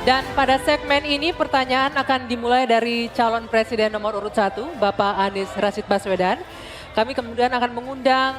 Dan pada segmen ini pertanyaan akan dimulai dari calon presiden nomor urut 1, Bapak Anies Rashid Baswedan. Kami kemudian akan mengundang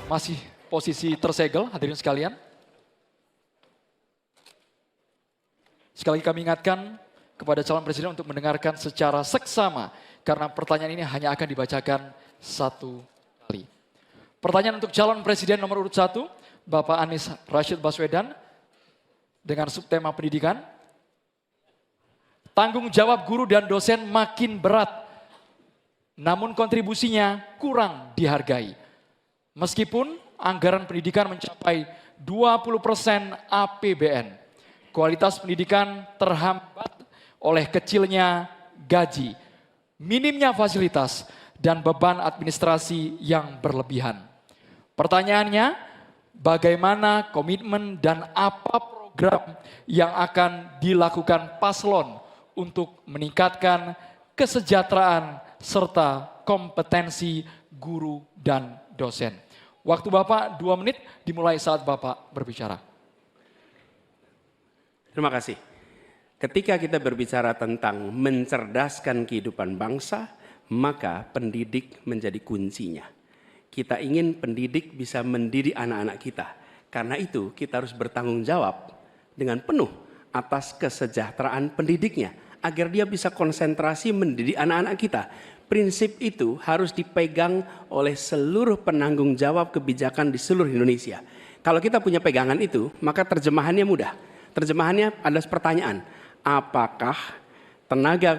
masih posisi tersegel, hadirin sekalian. Sekali lagi kami ingatkan kepada calon presiden untuk mendengarkan secara seksama, karena pertanyaan ini hanya akan dibacakan satu kali. Pertanyaan untuk calon presiden nomor urut 1, Bapak Anies Rashid Baswedan, dengan subtema pendidikan. Tanggung jawab guru dan dosen makin berat, namun kontribusinya kurang dihargai. Meskipun anggaran pendidikan mencapai 20% APBN, kualitas pendidikan terhambat oleh kecilnya gaji, minimnya fasilitas, dan beban administrasi yang berlebihan. Pertanyaannya, bagaimana komitmen dan apa program yang akan dilakukan paslon untuk meningkatkan kesejahteraan serta kompetensi guru dan dosen. Waktu Bapak 2 menit dimulai saat Bapak berbicara. Terima kasih. Ketika kita berbicara tentang mencerdaskan kehidupan bangsa, maka pendidik menjadi kuncinya. Kita ingin pendidik bisa mendidik anak-anak kita. Karena itu kita harus bertanggung jawab dengan penuh atas kesejahteraan pendidiknya, agar dia bisa konsentrasi mendidik anak-anak kita. Prinsip itu harus dipegang oleh seluruh penanggung jawab kebijakan di seluruh Indonesia. Kalau kita punya pegangan itu, maka terjemahannya mudah. Terjemahannya adalah pertanyaan, apakah tenaga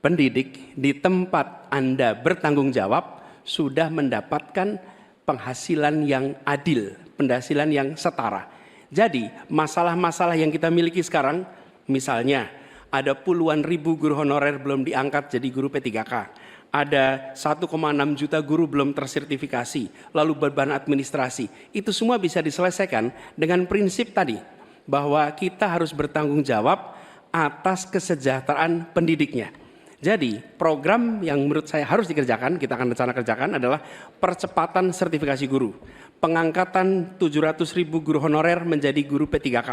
pendidik di tempat Anda bertanggung jawab sudah mendapatkan penghasilan yang adil, penghasilan yang setara. Jadi masalah-masalah yang kita miliki sekarang, misalnya ada puluhan ribu guru honorer belum diangkat jadi guru P3K. Ada 1,6 juta guru belum tersertifikasi, lalu beban administrasi. Itu semua bisa diselesaikan dengan prinsip tadi, bahwa kita harus bertanggung jawab atas kesejahteraan pendidiknya. Jadi program yang menurut saya harus dikerjakan, kita akan rencana kerjakan adalah percepatan sertifikasi guru. Pengangkatan 700.000 guru honorer menjadi guru P3K.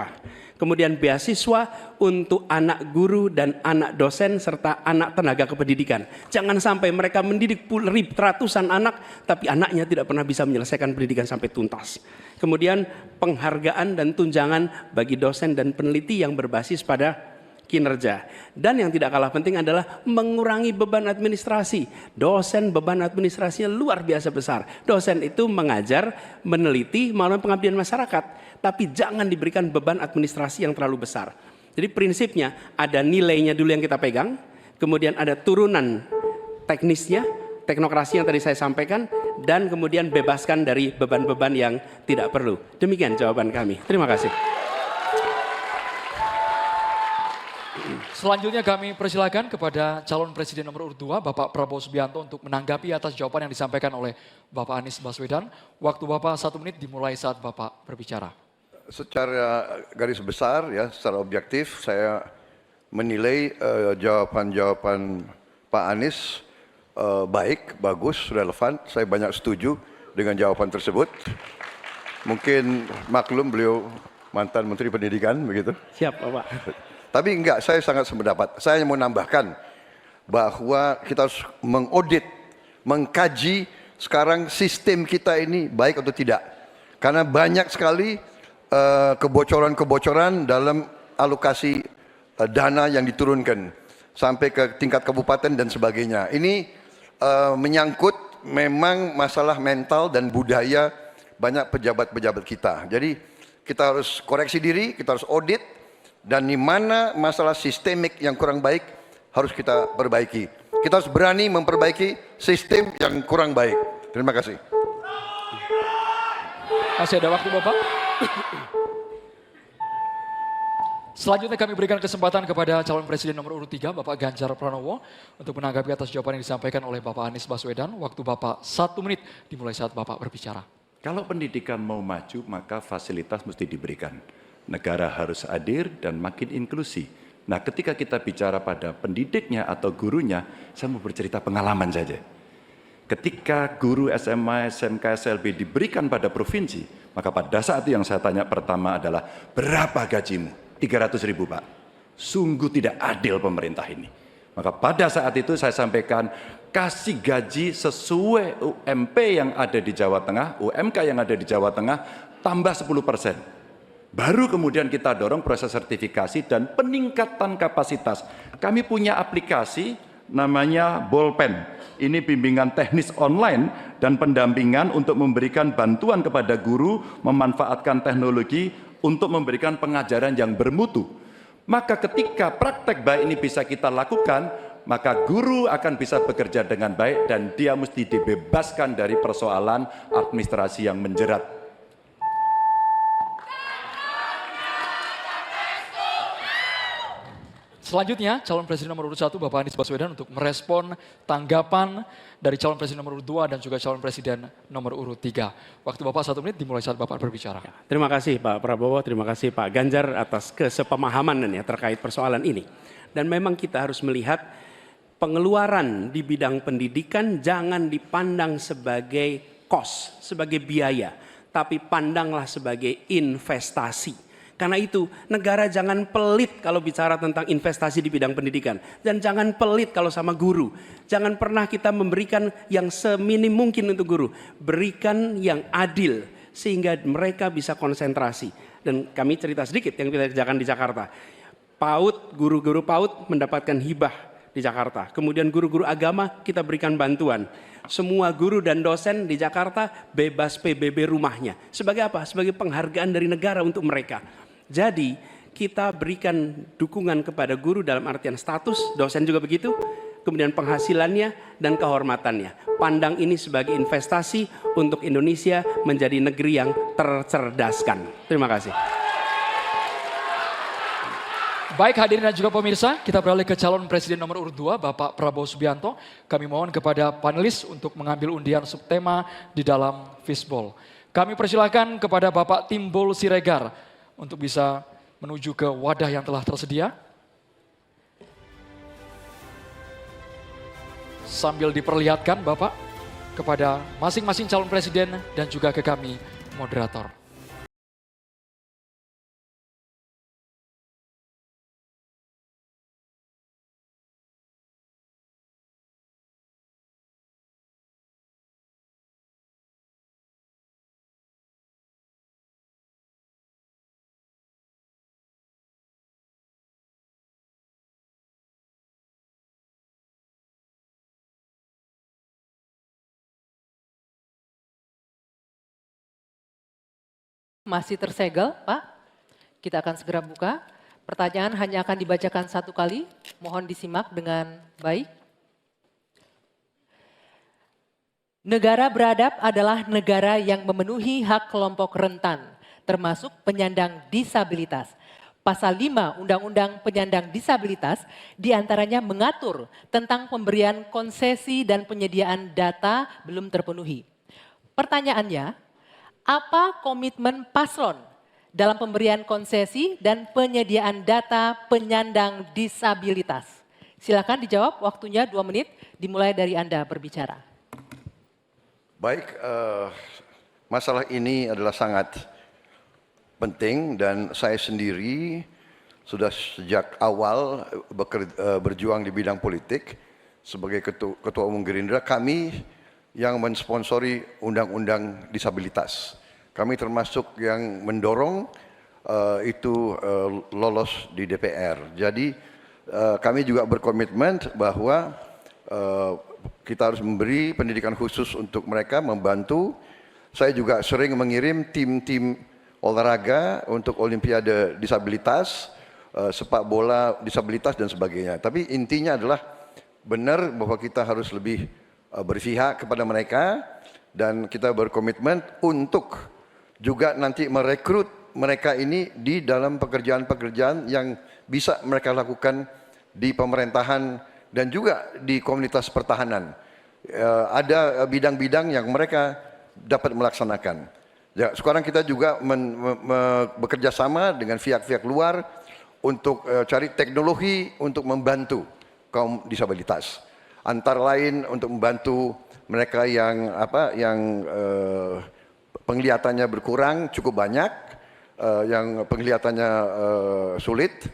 Kemudian beasiswa untuk anak guru dan anak dosen serta anak tenaga kependidikan. Jangan sampai mereka mendidik ratusan anak tapi anaknya tidak pernah bisa menyelesaikan pendidikan sampai tuntas. Kemudian penghargaan dan tunjangan bagi dosen dan peneliti yang berbasis pada kinerja. Dan yang tidak kalah penting adalah mengurangi beban administrasi. Dosen beban administrasinya luar biasa besar. Dosen itu mengajar, meneliti melalui pengabdian masyarakat, tapi jangan diberikan beban administrasi yang terlalu besar. Jadi prinsipnya ada nilainya dulu yang kita pegang, kemudian ada turunan teknisnya, teknokrasi yang tadi saya sampaikan, dan kemudian bebaskan dari beban-beban yang tidak perlu. Demikian jawaban kami. Terima kasih. Selanjutnya kami persilakan kepada calon presiden nomor urut 2, Bapak Prabowo Subianto, untuk menanggapi atas jawaban yang disampaikan oleh Bapak Anies Baswedan. Waktu Bapak 1 menit dimulai saat Bapak berbicara. Secara garis besar ya, secara objektif saya menilai jawaban-jawaban Pak Anies baik, bagus, relevan. Saya banyak setuju dengan jawaban tersebut. Mungkin maklum beliau mantan Menteri Pendidikan begitu. Siap Bapak. Tapi enggak, saya sangat sependapat. Saya mau nambahkan bahwa kita harus mengaudit, mengkaji sekarang sistem kita ini baik atau tidak. Karena banyak sekali kebocoran-kebocoran dalam alokasi dana yang diturunkan sampai ke tingkat kabupaten dan sebagainya. Ini menyangkut memang masalah mental dan budaya banyak pejabat-pejabat kita. Jadi kita harus koreksi diri, kita harus audit, dan di mana masalah sistemik yang kurang baik harus kita perbaiki. Kita harus berani memperbaiki sistem yang kurang baik. Terima kasih. Masih ada waktu Bapak? Selanjutnya kami berikan kesempatan kepada calon presiden nomor urut 3, Bapak Ganjar Pranowo, untuk menanggapi atas jawaban yang disampaikan oleh Bapak Anies Baswedan. Waktu Bapak 1 menit dimulai saat Bapak berbicara. Kalau pendidikan mau maju, maka fasilitas mesti diberikan. Negara harus hadir dan makin inklusi. Nah, ketika kita bicara pada pendidiknya atau gurunya, saya mau bercerita pengalaman saja. Ketika guru SMA, SMK, SLB diberikan pada provinsi, maka pada saat itu yang saya tanya pertama adalah, berapa gajimu? 300.000 Pak. Sungguh tidak adil pemerintah ini. Maka pada saat itu saya sampaikan, kasih gaji sesuai UMP yang ada di Jawa Tengah, UMK yang ada di Jawa Tengah, tambah 10%. Baru kemudian kita dorong proses sertifikasi dan peningkatan kapasitas. Kami punya aplikasi namanya Bolpen. Ini bimbingan teknis online dan pendampingan untuk memberikan bantuan kepada guru memanfaatkan teknologi untuk memberikan pengajaran yang bermutu. Maka ketika praktek baik ini bisa kita lakukan, maka guru akan bisa bekerja dengan baik dan dia mesti dibebaskan dari persoalan administrasi yang menjerat. Selanjutnya, calon presiden nomor urut 1 Bapak Anies Baswedan untuk merespon tanggapan dari calon presiden nomor urut 2 dan juga calon presiden nomor urut 3. Waktu Bapak 1 menit dimulai saat Bapak berbicara. Terima kasih Pak Prabowo, terima kasih Pak Ganjar atas kesepemahaman ya terkait persoalan ini. Dan memang kita harus melihat pengeluaran di bidang pendidikan jangan dipandang sebagai cost, sebagai biaya, tapi pandanglah sebagai investasi. Karena itu negara jangan pelit kalau bicara tentang investasi di bidang pendidikan. Dan jangan pelit kalau sama guru. Jangan pernah kita memberikan yang seminim mungkin untuk guru. Berikan yang adil sehingga mereka bisa konsentrasi. Dan kami cerita sedikit yang kita kerjakan di Jakarta. PAUD, guru-guru PAUD mendapatkan hibah di Jakarta. Kemudian guru-guru agama kita berikan bantuan. Semua guru dan dosen di Jakarta bebas PBB rumahnya. Sebagai apa? Sebagai penghargaan dari negara untuk mereka. Jadi kita berikan dukungan kepada guru dalam artian status, dosen juga begitu, kemudian penghasilannya dan kehormatannya. Pandang ini sebagai investasi untuk Indonesia menjadi negeri yang tercerdaskan. Terima kasih. Baik hadirin dan juga pemirsa, kita beralih ke calon presiden nomor urut 2, Bapak Prabowo Subianto. Kami mohon kepada panelis untuk mengambil undian subtema di dalam fishbowl. Kami persilakan kepada Bapak Timbul Siregar untuk bisa menuju ke wadah yang telah tersedia. Sambil diperlihatkan Bapak kepada masing-masing calon presiden dan juga ke kami moderator. Masih tersegel, Pak. Kita akan segera buka. Pertanyaan hanya akan dibacakan 1 kali. Mohon disimak dengan baik. Negara beradab adalah negara yang memenuhi hak kelompok rentan, termasuk penyandang disabilitas. Pasal 5 Undang-Undang Penyandang Disabilitas diantaranya mengatur tentang pemberian konsesi dan penyediaan data belum terpenuhi. Pertanyaannya, apa komitmen paslon dalam pemberian konsesi dan penyediaan data penyandang disabilitas? Silakan dijawab, waktunya 2 menit, dimulai dari Anda berbicara. Baik, masalah ini adalah sangat penting dan saya sendiri sudah sejak awal berjuang di bidang politik sebagai ketua umum Gerindra. Kami yang mensponsori undang-undang disabilitas. Kami termasuk yang mendorong itu lolos di DPR. Jadi kami juga berkomitmen bahwa kita harus memberi pendidikan khusus untuk mereka, membantu. Saya juga sering mengirim tim-tim olahraga untuk Olimpiade disabilitas, sepak bola disabilitas dan sebagainya. Tapi intinya adalah benar bahwa kita harus lebih berpihak kepada mereka dan kita berkomitmen untuk juga nanti merekrut mereka ini di dalam pekerjaan-pekerjaan yang bisa mereka lakukan di pemerintahan dan juga di komunitas pertahanan. Ada bidang-bidang yang mereka dapat melaksanakan. Ya, sekarang kita juga bekerja sama dengan pihak-pihak luar untuk cari teknologi untuk membantu kaum disabilitas. Antara lain untuk membantu mereka yang penglihatannya berkurang cukup banyak, yang penglihatannya sulit,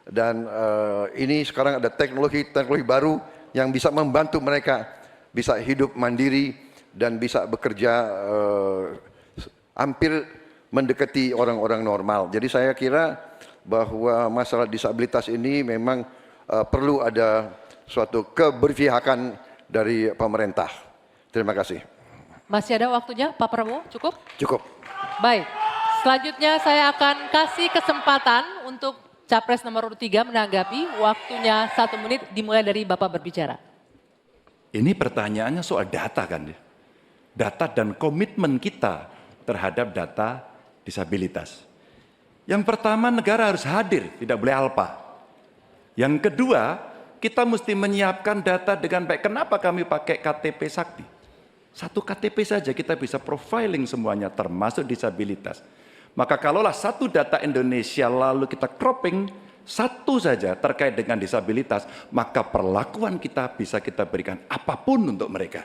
dan ini sekarang ada teknologi baru yang bisa membantu mereka bisa hidup mandiri dan bisa bekerja hampir mendekati orang-orang normal. Jadi saya kira bahwa masalah disabilitas ini memang perlu ada suatu keberpihakan dari pemerintah. Terima kasih. Masih ada waktunya Pak Prabowo, cukup? Cukup. Baik, selanjutnya saya akan kasih kesempatan untuk Capres nomor urut 3 menanggapi, waktunya 1 menit dimulai dari Bapak berbicara. Ini pertanyaannya soal data kan ya. Data dan komitmen kita terhadap data disabilitas. Yang pertama, negara harus hadir, tidak boleh alpa. Yang kedua, kita mesti menyiapkan data dengan baik. Kenapa kami pakai KTP Sakti? Satu KTP saja kita bisa profiling semuanya termasuk disabilitas. Maka kalaulah satu data Indonesia lalu kita cropping satu saja terkait dengan disabilitas, maka perlakuan kita bisa kita berikan apapun untuk mereka.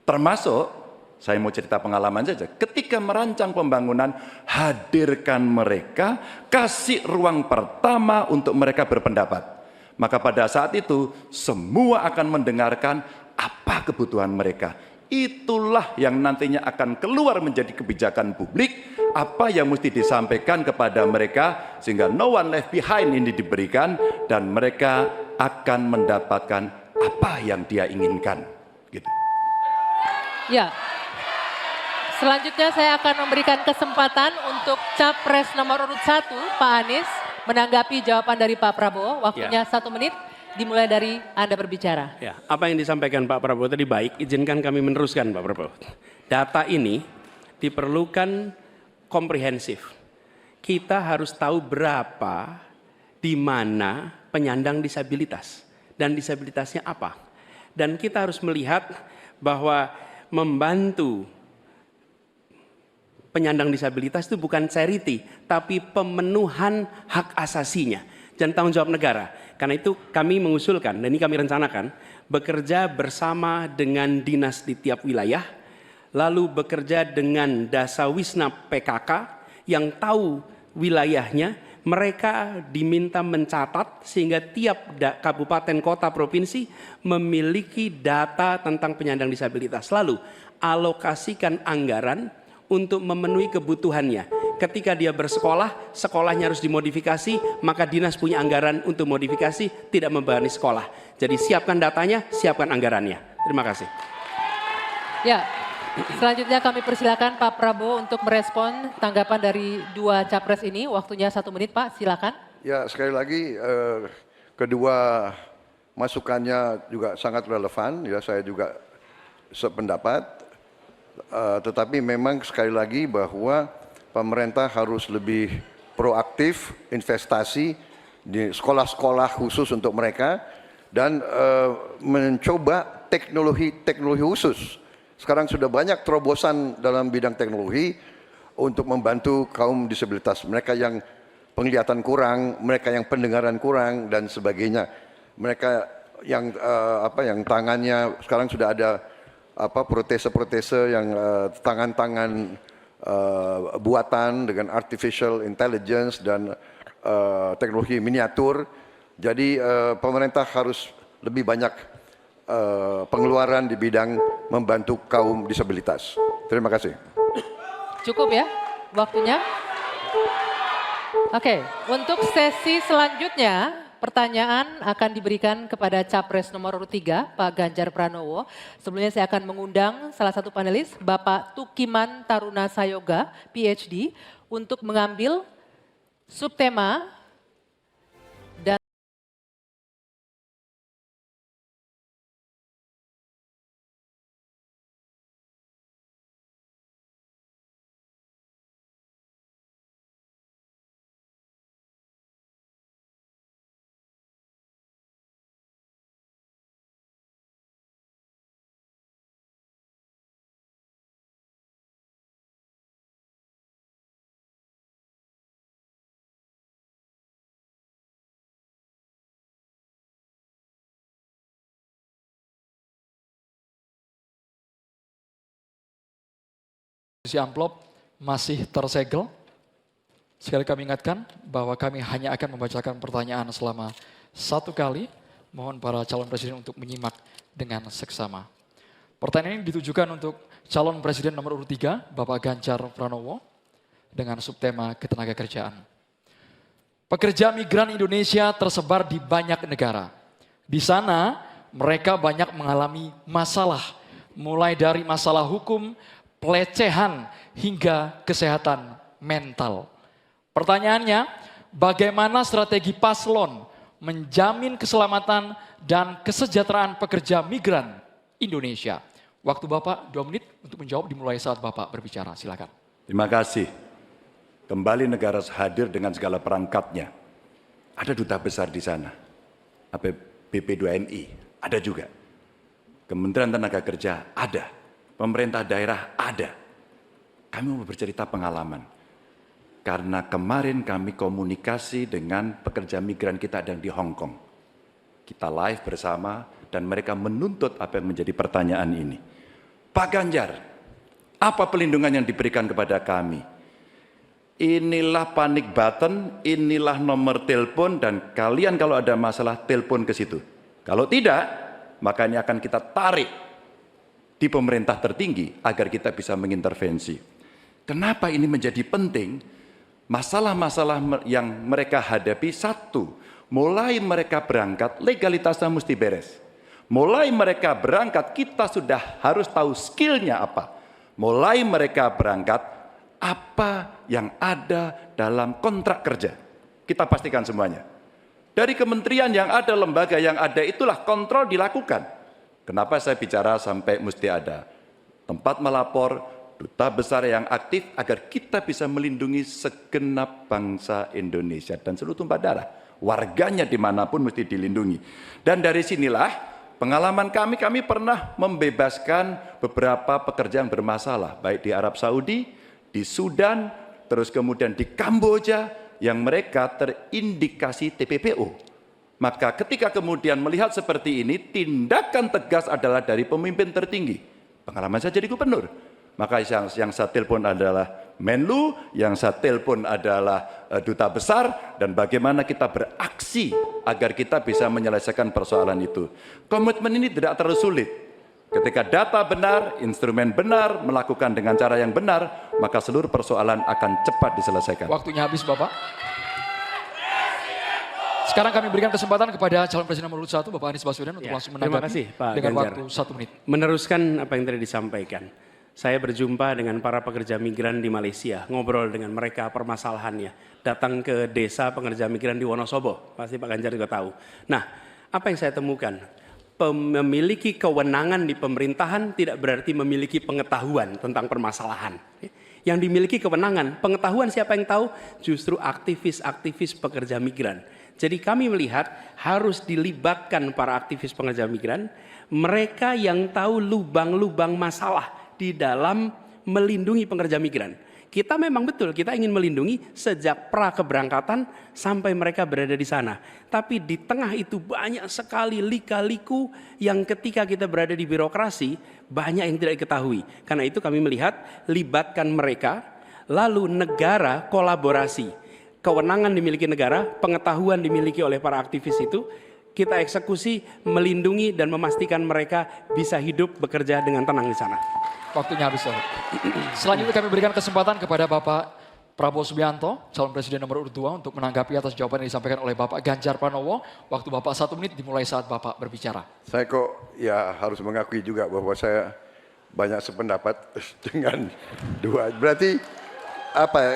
Termasuk, saya mau cerita pengalaman saja, ketika merancang pembangunan, hadirkan mereka, kasih ruang pertama untuk mereka berpendapat. Maka pada saat itu, semua akan mendengarkan apa kebutuhan mereka. Itulah yang nantinya akan keluar menjadi kebijakan publik, apa yang mesti disampaikan kepada mereka, sehingga no one left behind ini diberikan, dan mereka akan mendapatkan apa yang dia inginkan. Gitu. Ya, selanjutnya saya akan memberikan kesempatan untuk Capres nomor urut 1, Pak Anies, menanggapi jawaban dari Pak Prabowo. Waktunya 1 menit. Dimulai dari Anda berbicara. Ya, apa yang disampaikan Pak Prabowo tadi baik, izinkan kami meneruskan Pak Prabowo. Data ini diperlukan komprehensif. Kita harus tahu berapa, di mana penyandang disabilitas, dan disabilitasnya apa. Dan kita harus melihat bahwa membantu penyandang disabilitas itu bukan charity, tapi pemenuhan hak asasinya dan tanggung jawab negara. Karena itu kami mengusulkan, dan ini kami rencanakan, bekerja bersama dengan dinas di tiap wilayah, lalu bekerja dengan Dasawisna PKK yang tahu wilayahnya, mereka diminta mencatat sehingga tiap kabupaten, kota, provinsi memiliki data tentang penyandang disabilitas. Lalu alokasikan anggaran untuk memenuhi kebutuhannya. Ketika dia bersekolah, sekolahnya harus dimodifikasi, maka dinas punya anggaran untuk modifikasi, tidak membebani sekolah. Jadi siapkan datanya, siapkan anggarannya. Terima kasih. Ya, selanjutnya kami persilakan Pak Prabowo untuk merespon tanggapan dari 2 Capres ini. Waktunya 1 menit Pak, silakan. Ya, sekali lagi kedua masukannya juga sangat relevan. Ya, saya juga sependapat. Tetapi memang sekali lagi bahwa pemerintah harus lebih proaktif investasi di sekolah-sekolah khusus untuk mereka dan mencoba teknologi khusus. Sekarang sudah banyak terobosan dalam bidang teknologi untuk membantu kaum disabilitas, mereka yang penglihatan kurang, mereka yang pendengaran kurang dan sebagainya. Mereka yang yang tangannya sekarang sudah ada protese-protese yang tangan-tangan buatan dengan artificial intelligence dan teknologi miniatur. Jadi pemerintah harus lebih banyak pengeluaran di bidang membantu kaum disabilitas. Terima kasih. Cukup ya waktunya? Oke, untuk sesi selanjutnya pertanyaan akan diberikan kepada Capres nomor urut 3, Pak Ganjar Pranowo. Sebelumnya saya akan mengundang salah satu panelis, Bapak Tukiman Taruna Sayoga, PhD, untuk mengambil subtema dan Isi amplop masih tersegel. Sekali kami ingatkan bahwa kami hanya akan membacakan pertanyaan selama 1 kali. Mohon para calon presiden untuk menyimak dengan seksama. Pertanyaan ini ditujukan untuk calon presiden nomor urut 3, Bapak Ganjar Pranowo, dengan subtema ketenagakerjaan. Pekerja migran Indonesia tersebar di banyak negara. Di sana mereka banyak mengalami masalah, mulai dari masalah hukum, pelecehan, hingga kesehatan mental. Pertanyaannya, bagaimana strategi paslon menjamin keselamatan dan kesejahteraan pekerja migran Indonesia? Waktu Bapak 2 menit untuk menjawab dimulai saat Bapak berbicara. Silakan. Terima kasih. Kembali negara hadir dengan segala perangkatnya. Ada duta besar di sana. BP2MI ada juga. Kementerian Tenaga Kerja ada. Pemerintah daerah ada. Kami mau bercerita pengalaman. Karena kemarin kami komunikasi dengan pekerja migran kita yang di Hong Kong. Kita live bersama dan mereka menuntut apa yang menjadi pertanyaan ini. Pak Ganjar, apa pelindungan yang diberikan kepada kami? Inilah panic button, inilah nomor telepon dan kalian kalau ada masalah telepon ke situ. Kalau tidak, maka ini akan kita tarik di pemerintah tertinggi agar kita bisa mengintervensi. Kenapa ini menjadi penting? Masalah-masalah yang mereka hadapi, satu, mulai mereka berangkat legalitasnya mesti beres. Mulai mereka berangkat kita sudah harus tahu skillnya apa. Mulai mereka berangkat apa yang ada dalam kontrak kerja. Kita pastikan semuanya. Dari kementerian yang ada, lembaga yang ada, itulah kontrol dilakukan. Kenapa saya bicara sampai mesti ada tempat melapor, duta besar yang aktif agar kita bisa melindungi segenap bangsa Indonesia dan seluruh tumpah darah. Warganya dimanapun mesti dilindungi. Dan dari sinilah pengalaman kami pernah membebaskan beberapa pekerja yang bermasalah, baik di Arab Saudi, di Sudan, terus kemudian di Kamboja, yang mereka terindikasi TPPO. Maka ketika kemudian melihat seperti ini, tindakan tegas adalah dari pemimpin tertinggi. Pengalaman saya jadi gubernur. Maka yang saya telepon adalah Menlu, yang saya telepon adalah duta besar, dan bagaimana kita beraksi agar kita bisa menyelesaikan persoalan itu. Komitmen ini tidak terlalu sulit. Ketika data benar, instrumen benar, melakukan dengan cara yang benar, maka seluruh persoalan akan cepat diselesaikan. Waktunya habis Bapak. Sekarang kami berikan kesempatan kepada calon presiden nomor urut 1, Bapak Anies Baswedan, untuk langsung menanggapi. Terima kasih, Pak dengan Ganjar. waktu 1 menit. Meneruskan apa yang tadi disampaikan. Saya berjumpa dengan para pekerja migran di Malaysia, ngobrol dengan mereka permasalahannya. Datang ke desa pekerja migran di Wonosobo, pasti Pak Ganjar juga tahu. Nah, apa yang saya temukan? Memiliki kewenangan di pemerintahan tidak berarti memiliki pengetahuan tentang permasalahan. Yang dimiliki kewenangan, pengetahuan siapa yang tahu? Justru aktivis-aktivis pekerja migran. Jadi kami melihat harus dilibatkan para aktivis pekerja migran, mereka yang tahu lubang-lubang masalah di dalam melindungi pekerja migran. Kita memang betul, kita ingin melindungi sejak pra keberangkatan sampai mereka berada di sana. Tapi di tengah itu banyak sekali lika-liku yang ketika kita berada di birokrasi, banyak yang tidak diketahui. Karena itu kami melihat, libatkan mereka, lalu negara kolaborasi. Kewenangan dimiliki negara, pengetahuan dimiliki oleh para aktivis itu, kita eksekusi, melindungi dan memastikan mereka bisa hidup bekerja dengan tenang di sana. Waktunya habis. Selanjutnya kami berikan kesempatan kepada Bapak Prabowo Subianto, calon presiden nomor urut 2 untuk menanggapi atas jawaban yang disampaikan oleh Bapak Ganjar Pranowo. Waktu Bapak 1 menit dimulai saat Bapak berbicara. Saya kok ya harus mengakui juga bahwa saya banyak sependapat dengan dua. Berarti apa ya,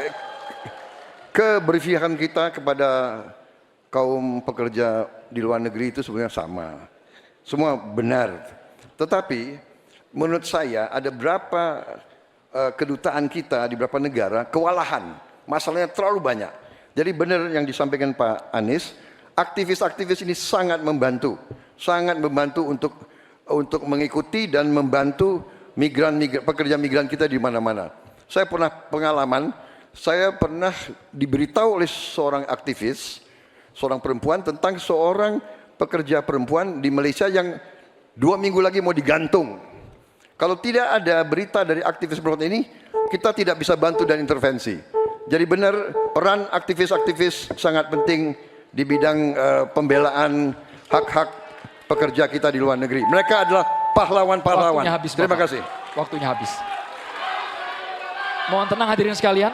keberpihakan kita kepada kaum pekerja di luar negeri itu sebenarnya sama. Semua benar. Tetapi menurut saya ada berapa kedutaan kita di beberapa negara kewalahan, masalahnya terlalu banyak. Jadi benar yang disampaikan Pak Anies, aktivis-aktivis ini sangat membantu untuk mengikuti dan membantu pekerja migran kita di mana-mana. Saya pernah pengalaman, saya pernah diberitahu oleh seorang aktivis, seorang perempuan tentang seorang pekerja perempuan di Malaysia yang 2 minggu lagi mau digantung. Kalau tidak ada berita dari aktivis perempuan ini, kita tidak bisa bantu dan intervensi. Jadi benar peran aktivis-aktivis sangat penting di bidang pembelaan hak-hak pekerja kita di luar negeri. Mereka adalah pahlawan-pahlawan. Waktunya habis, Terima Bapak. kasih. Waktunya habis. Mohon tenang hadirin sekalian.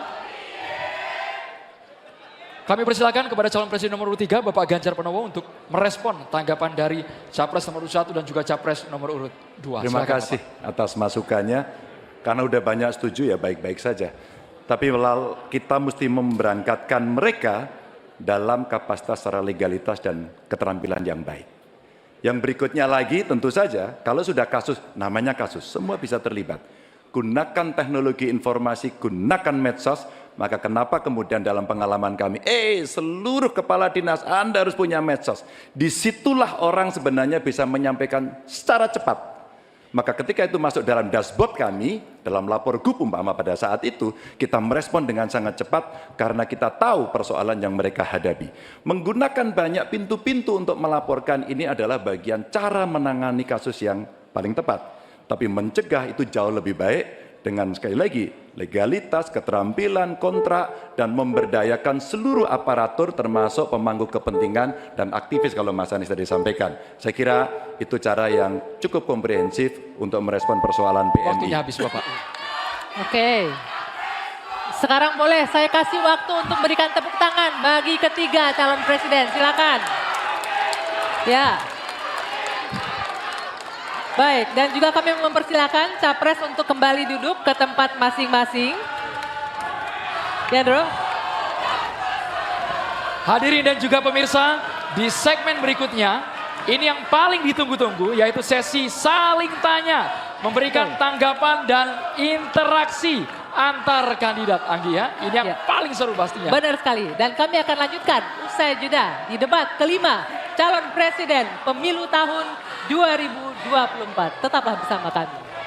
Kami persilakan kepada calon presiden nomor urut 3, Bapak Ganjar Pranowo untuk merespon tanggapan dari Capres nomor urut 1 dan juga Capres nomor urut 2. Terima Silakan, kasih atas masukannya. Karena udah banyak setuju ya baik-baik saja. Tapi kita mesti memberangkatkan mereka dalam kapasitas secara legalitas dan keterampilan yang baik. Yang berikutnya lagi tentu saja kalau sudah kasus, namanya kasus, semua bisa terlibat. Gunakan teknologi informasi, gunakan medsos, maka kenapa kemudian dalam pengalaman kami, seluruh kepala dinas Anda harus punya medsos. Disitulah orang sebenarnya bisa menyampaikan secara cepat. Maka ketika itu masuk dalam dashboard kami, dalam lapor GUP umpama pada saat itu, kita merespon dengan sangat cepat karena kita tahu persoalan yang mereka hadapi. Menggunakan banyak pintu-pintu untuk melaporkan ini adalah bagian cara menangani kasus yang paling tepat. Tapi mencegah itu jauh lebih baik dengan sekali lagi legalitas, keterampilan, kontrak, dan memberdayakan seluruh aparatur termasuk pemangku kepentingan dan aktivis kalau Mas Anies tadi sampaikan. Saya kira itu cara yang cukup komprehensif untuk merespon persoalan PMI. Waktunya habis, Bapak. Oke. Sekarang boleh saya kasih waktu untuk berikan tepuk tangan bagi ketiga calon presiden. Silakan. Ya. Baik, dan juga kami mempersilakan Capres untuk kembali duduk ke tempat masing-masing. Ya, Bro. Hadirin dan juga pemirsa, di segmen berikutnya, ini yang paling ditunggu-tunggu, yaitu sesi saling tanya, memberikan tanggapan dan interaksi antar kandidat, Anggi ya. Ini yang paling seru pastinya. Benar sekali, dan kami akan lanjutkan usai jeda di debat kelima calon presiden pemilu tahun 2024. Tetaplah bersama kami.